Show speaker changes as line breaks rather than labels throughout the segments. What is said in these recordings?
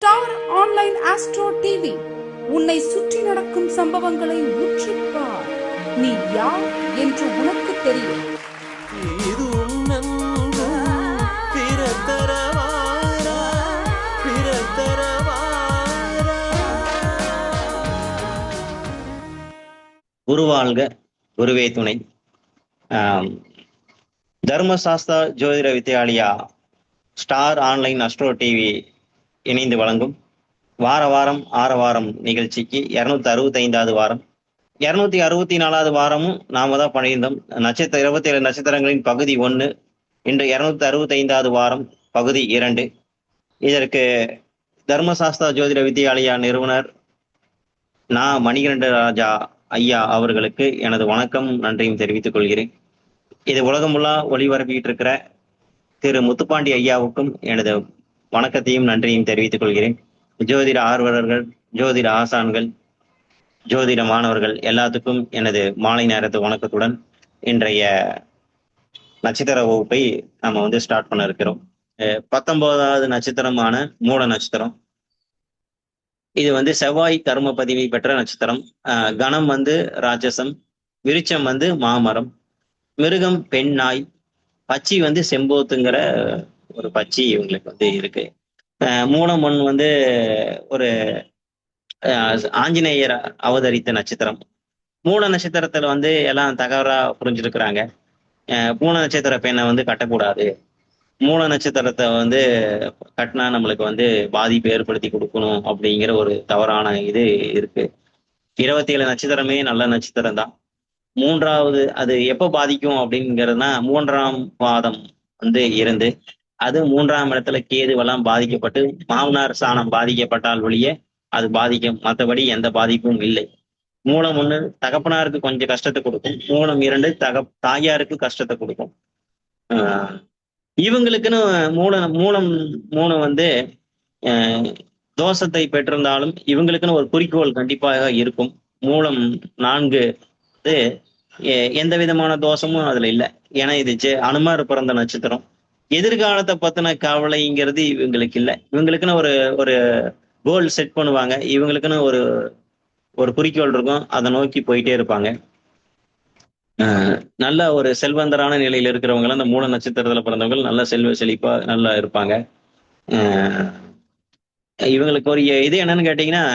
Star online astro TV உன்னை சுற்றி நடக்கும் சம்பவங்களை உற்றுப்பார். நீ யார் என்று உனக்கு தெரியும்.
குருவாழ்க, குருவே துணை. தர்மசாஸ்தா ஜோதிட Vidyalaya star online astro TV இணைந்து வழங்கும் வாரம் ஆரவாரம் நிகழ்ச்சிக்கு 265வது வாரம், 264வது வாரமும் நாம தான் பண்ணியிருந்தோம். 27 நட்சத்திரங்களின் பகுதி 1, இன்று 265வது வாரம் பகுதி 2. இதற்கு தர்மசாஸ்தா ஜோதிட வித்யாலயா நிறுவனர் நான் மணிகண்ட ராஜா ஐயா அவர்களுக்கு எனது வணக்கம் நன்றியும் தெரிவித்துக் கொள்கிறேன். இது உலகமுள்ளா ஒளிபரப்பிட்டு இருக்கிற திரு முத்துப்பாண்டி ஐயாவுக்கும் எனது வணக்கத்தையும் நன்றியும் தெரிவித்துக் கொள்கிறேன். ஜோதிட ஆர்வலர்கள், ஜோதிட ஆசான்கள், ஜோதிட மாணவர்கள் எல்லாத்துக்கும் எனது மாலை நேரத்து வணக்கத்துடன் இன்றைய நட்சத்திர வகுப்பை நம்ம ஸ்டார்ட் பண்ண இருக்கிறோம். 19வது நட்சத்திரமான மூல நட்சத்திரம். இது செவ்வாய் கர்ம பதிவை பெற்ற நட்சத்திரம். கணம் ராட்சசம், விருச்சம் மாமரம், மிருகம் பெண் நாய், பச்சி செம்போத்துங்கிற ஒரு பச்சி இவங்களுக்கு இருக்கு. மூலம் ஒரு ஆஞ்சநேயர் அவதரித்த நட்சத்திரம். மூல நட்சத்திரத்துல எல்லாம் தகவலா புரிஞ்சிருக்கிறாங்க. மூல நட்சத்திர பெண்ணை கட்டக்கூடாது, மூல நட்சத்திரத்தை கட்டினா நம்மளுக்கு பாதிப்பு ஏற்படுத்தி கொடுக்கணும் அப்படிங்கிற ஒரு தவறான இது இருக்கு. 27 நட்சத்திரமே நல்ல நட்சத்திரம் தான். 3வது அது எப்ப பாதிக்கும் அப்படிங்கிறதுனா 3ஆம் பாதம் இருந்து அது 3ஆம் இடத்துல கேதுவெல்லாம் பாதிக்கப்பட்டு மாமனார் சாணம் பாதிக்கப்பட்டால் ஒழிய அது பாதிக்கும், மற்றபடி எந்த பாதிப்பும் இல்லை. மூலம் 1 தகப்பனாருக்கு கொஞ்சம் கஷ்டத்தை கொடுக்கும், மூலம் 2 தாயாருக்கு கஷ்டத்தை கொடுக்கும். இவங்களுக்குன்னு மூலம் 3 தோஷத்தை பெற்றிருந்தாலும் இவங்களுக்குன்னு ஒரு குறிக்கோள் கண்டிப்பாக இருக்கும். மூலம் 4 எந்த விதமான தோஷமும் அதுல இல்லை. ஏன்னா இது அனுமார் பிறந்த நட்சத்திரம். எதிர்காலத்தை பத்தின கவலைங்கிறது இவங்களுக்கு இல்லை. இவங்களுக்குன்னு ஒரு கோல் செட் பண்ணுவாங்க, இவங்களுக்குன்னு ஒரு குறிக்கோள் இருக்கும், அதை நோக்கி போயிட்டே இருப்பாங்க. நல்ல ஒரு செல்வந்தரான நிலையில இருக்கிறவங்க அந்த மூல நட்சத்திரத்துல பிறந்தவங்க நல்ல செல்வ செழிப்பா நல்லா இருப்பாங்க. இவங்களுக்கு ஒரு இது என்னன்னு கேட்டீங்கன்னா,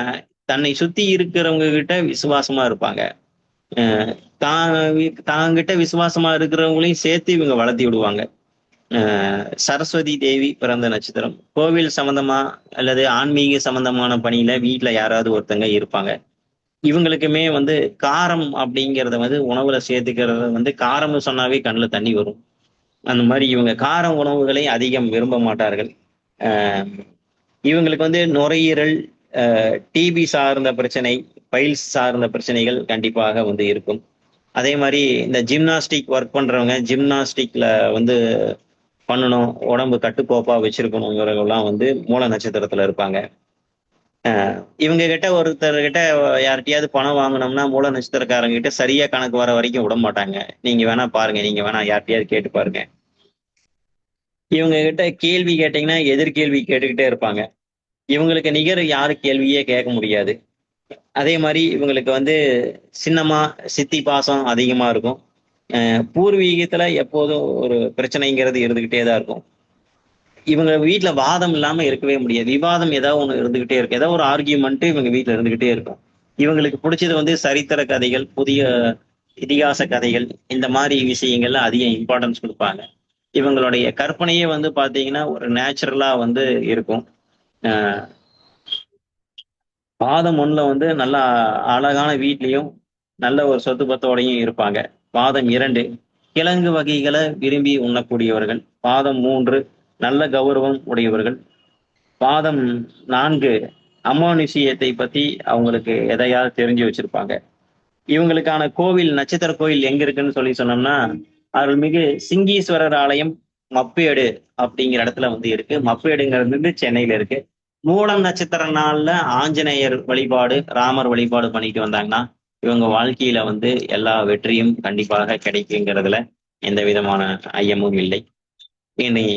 தன்னை சுத்தி இருக்கிறவங்க கிட்ட விசுவாசமா இருப்பாங்க. தாங்கிட்ட விசுவாசமா இருக்கிறவங்களையும் சேர்த்து இவங்க வளர்த்தி விடுவாங்க. சரஸ்வதி தேவி பிறந்த நட்சத்திரம். கோவில் சம்பந்தமா அல்லது ஆன்மீக சம்பந்தமான பணியில வீட்டுல யாராவது ஒருத்தங்க இருப்பாங்க. இவங்களுக்குமே காரம் அப்படிங்கிறத உணவுல சேர்த்துக்கிறது காரம்னு சொன்னாவே கண்ணுல தண்ணி வரும். அந்த மாதிரி இவங்க காரம் உணவுகளை அதிகம் விரும்ப மாட்டார்கள். இவங்களுக்கு நுரையீரல், டிபி சார்ந்த பிரச்சனை, பைல்ஸ் சார்ந்த பிரச்சனைகள் கண்டிப்பாக இருக்கும். அதே மாதிரி இந்த ஜிம்னாஸ்டிக் ஒர்க் பண்றவங்க, ஜிம்னாஸ்டிக்ல பண்ணணும், உடம்பு கட்டுக்கோப்பா வச்சிருக்கணுங்கிறவங்கலாம் மூல நட்சத்திரத்துல இருப்பாங்க. இவங்க கிட்ட ஒருத்தர்கிட்ட யார்கிட்டயாவது பணம் வாங்கினோம்னா மூல நட்சத்திரக்காரங்க கிட்ட சரியா கணக்கு வர வரைக்கும் விட மாட்டாங்க. நீங்க வேணா பாருங்க, நீங்க வேணா யார்கிட்டயாவது கேட்டு பாருங்க. இவங்க கிட்ட கேள்வி கேட்டீங்கன்னா எதிர்கேள்வி கேட்டுக்கிட்டே இருப்பாங்க. இவங்களுக்கு நிகர் யாரு கேள்வியே கேட்க முடியாது. அதே மாதிரி இவங்களுக்கு சின்னமா சித்தி பாசம் அதிகமா இருக்கும். பூர்வீகத்துல எப்போதும் ஒரு பிரச்சனைங்கிறது இருந்துகிட்டே தான் இருக்கும். இவங்க வீட்டுல வாதம் இல்லாம இருக்கவே முடியாது. விவாதம் ஏதாவது ஒண்ணு இருந்துகிட்டே இருக்கும், ஏதாவது ஒரு ஆர்கியூமெண்ட் இவங்க வீட்டுல இருந்துகிட்டே இருக்கும். இவங்களுக்கு பிடிச்சது சரித்திர கதைகள், புதிய இதிகாச கதைகள், இந்த மாதிரி விஷயங்கள்ல அதிக இம்பார்ட்டன்ஸ் கொடுப்பாங்க. இவங்களுடைய கற்பனையே பாத்தீங்கன்னா ஒரு நேச்சுரலா இருக்கும். பாதம் 1ல நல்ல அழகான வீட்லயும் நல்ல ஒரு சொத்து பத்தோடையும் இருப்பாங்க. பாதம் 2 கிழங்கு வகைகளை விரும்பி உண்ணக்கூடியவர்கள். பாதம் 3 நல்ல கௌரவம் உடையவர்கள். பாதம் 4 அமானுஷியத்தை பத்தி அவங்களுக்கு எதையாவது தெரிஞ்சு வச்சிருப்பாங்க. இவங்களுக்கான கோவில், நட்சத்திர கோவில் எங்க இருக்குன்னு சொன்னோம்னா, அருள்மிகு சிங்கீஸ்வரர் ஆலயம் மப்பேடு அப்படிங்கிற இடத்துல இருக்கு. மப்பேடுங்கிறது சென்னையில இருக்கு. மூலம் நட்சத்திர நாள்ல ஆஞ்சநேயர் வழிபாடு, ராமர் வழிபாடு பண்ணிட்டு வந்தாங்கன்னா இவங்க வாழ்க்கையில எல்லா வெற்றியும் கண்டிப்பாக கிடைக்குங்கிறதுல எந்த விதமான ஐயமும் இல்லை. இனி